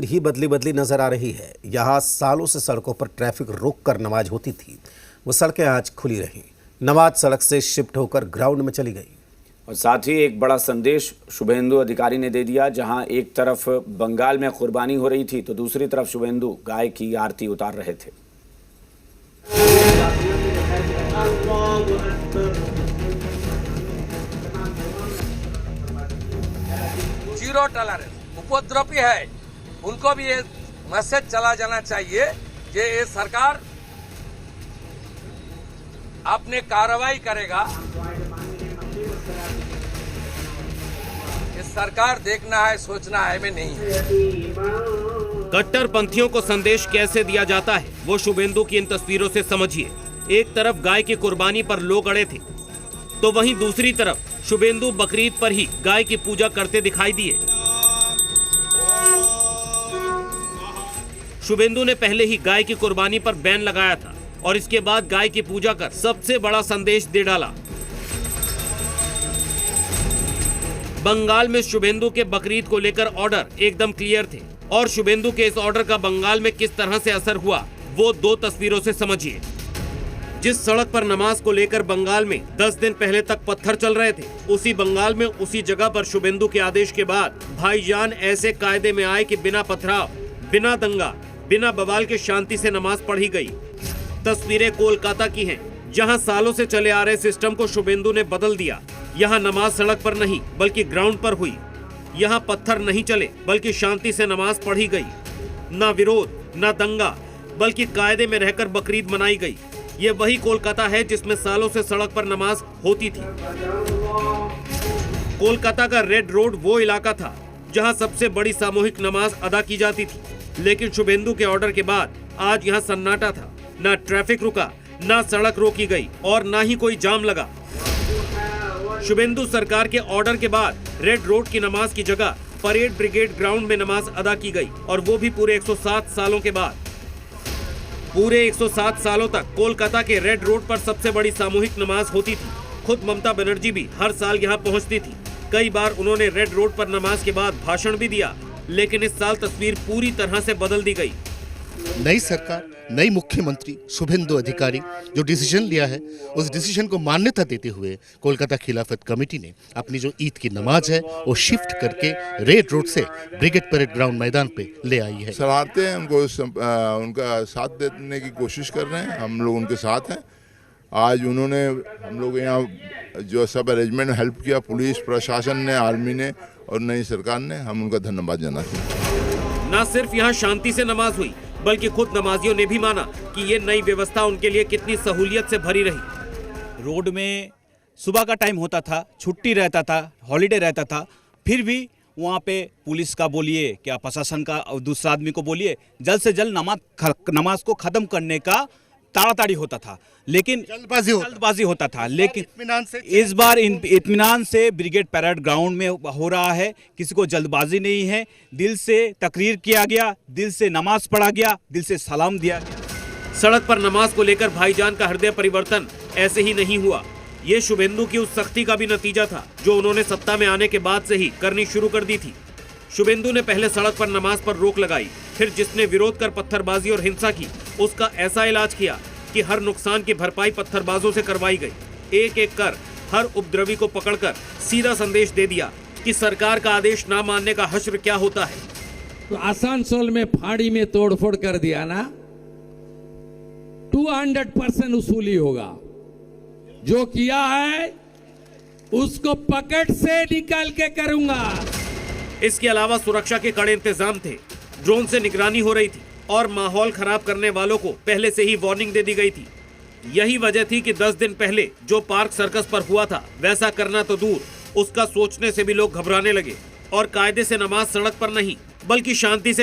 ही बदली बदली नजर आ रही है। यहाँ सालों से सड़कों पर ट्रैफिक रोक कर नमाज होती थी, वो सड़कें आज खुली रहीं। नमाज सड़क से शिफ्ट होकर ग्राउंड में चली गई। और साथ ही एक बड़ा संदेश शुभेंदु अधिकारी ने दे दिया। जहां एक तरफ बंगाल में कुर्बानी हो रही थी तो दूसरी तरफ शुभेंदु गाय की आरती उतार रहे थे। जीरो टॉलरेंस उपद्रवी है, उनको भी ये मैसेज चला जाना चाहिए कि ये सरकार अपने कार्रवाई करेगा। ये सरकार देखना है, सोचना है में नहीं है। कट्टरपंथियों को संदेश कैसे दिया जाता है वो शुभेंदु की इन तस्वीरों से समझिए। एक तरफ गाय की कुर्बानी पर लोग अड़े थे तो वहीं दूसरी तरफ शुभेंदु बकरीद पर ही गाय की पूजा करते दिखाई दिए। शुभेंदु ने पहले ही गाय की कुर्बानी पर बैन लगाया था और इसके बाद गाय की पूजा कर सबसे बड़ा संदेश दे डाला। बंगाल में शुभेंदु के बकरीद को लेकर ऑर्डर एकदम क्लियर थे और शुभेंदु के इस ऑर्डर का बंगाल में किस तरह से असर हुआ वो दो तस्वीरों से समझिए। जिस सड़क पर नमाज को लेकर बंगाल में 10 दिन पहले तक पत्थर चल रहे थे, उसी बंगाल में उसी जगह पर शुभेंदु के आदेश के बाद भाईजान ऐसे कायदे में आए कि बिना पथराव, बिना दंगा, बिना बवाल के शांति से नमाज पढ़ी गई। तस्वीरें कोलकाता की हैं, जहां सालों से चले आ रहे सिस्टम को शुभेंदु ने बदल दिया। यहां नमाज सड़क पर नहीं बल्कि ग्राउंड पर हुई। यहां पत्थर नहीं चले बल्कि शांति से नमाज पढ़ी गई। न विरोध न दंगा बल्कि कायदे में रहकर बकरीद मनाई गई। ये वही कोलकाता है जिसमें सालों से सड़क पर नमाज होती थी। कोलकाता का रेड रोड वो इलाका था जहां सबसे बड़ी सामूहिक नमाज अदा की जाती थी, लेकिन शुभेंदु के ऑर्डर के बाद आज यहां सन्नाटा था। ना ट्रैफिक रुका, ना सड़क रोकी गई और ना ही कोई जाम लगा। शुभेंदु सरकार के ऑर्डर के बाद रेड रोड की नमाज की जगह परेड ब्रिगेड ग्राउंड में नमाज अदा की गई और वो भी पूरे 107 सालों के बाद। पूरे 107 सालों तक कोलकाता के रेड रोड पर सबसे बड़ी सामूहिक नमाज होती थी। खुद ममता बनर्जी भी हर साल यहाँ पहुँचती थी। कई बार उन्होंने रेड रोड पर नमाज के बाद भाषण भी दिया, लेकिन इस साल तस्वीर पूरी तरह से बदल दी गई। नई सरकार, नई मुख्यमंत्री शुभेंदु अधिकारी जो डिसीजन लिया है, उस डिसीजन को मान्यता देते हुए कोलकाता खिलाफत कमेटी ने अपनी जो ईद की नमाज है वो शिफ्ट करके रेड रोड से ब्रिगेड परेड ग्राउंड मैदान पे ले आई है। सराहते हैं उनको, उनका साथ देने की कोशिश कर रहे हैं। हम लोग उनके साथ हैं। आज उन्होंने हम लोग यहाँ जो सब अरेंजमेंट हेल्प किया, पुलिस प्रशासन ने, आर्मी ने और नई सरकार ने, हम उनका धन्यवाद जनाते हैं। न सिर्फ यहाँ शांति से नमाज हुई बल्कि खुद नमाजियों ने भी माना कि ये नई व्यवस्था उनके लिए कितनी सहूलियत से भरी रही। रोड में सुबह का टाइम होता था, छुट्टी रहता था, हॉलीडे रहता था, फिर भी वहाँ पे पुलिस का बोलिए क्या प्रशासन का और दूसरा आदमी को बोलिए जल्द से जल्द नमाज को खत्म करने का ताड़ाताड़ी होता था, लेकिन जल्दबाजी होता था। लेकिन इस बार इत्मीनान से ब्रिगेड परेड ग्राउंड में हो रहा है। किसी को जल्दबाजी नहीं है। दिल से तकरीर किया गया, दिल से नमाज पढ़ा गया, दिल से सलाम दिया गया। सड़क पर नमाज को लेकर भाईजान का हृदय परिवर्तन ऐसे ही नहीं हुआ। ये शुभेंदु की उस सख्ती का भी नतीजा था जो उन्होंने सत्ता में आने के बाद से ही करनी शुरू कर दी थी। शुभेंदु ने पहले सड़क पर नमाज पर रोक लगाई, फिर जिसने विरोध कर पत्थरबाजी और हिंसा की उसका ऐसा इलाज किया कि हर नुकसान की भरपाई पत्थरबाजों से करवाई गई। एक एक कर हर उपद्रवी को पकड़कर सीधा संदेश दे दिया कि सरकार का आदेश ना मानने का हश्र क्या होता है। तो आसनसोल में फाड़ी में तोड़फोड़ कर दिया ना, 200% वसूली होगा। जो किया है उसको पकड़ से निकाल के करूंगा। इसके अलावा सुरक्षा के कड़े इंतजाम थे, ड्रोन से निगरानी हो रही थी और माहौल खराब करने वालों को पहले से ही वार्निंग दे दी गई थी। यही वजह थी कि 10 दिन पहले जो पार्क सर्कस पर हुआ था वैसा करना तो दूर, उसका सोचने से भी लोग घबराने लगे और कायदे से नमाज सड़क पर नहीं बल्कि शांति से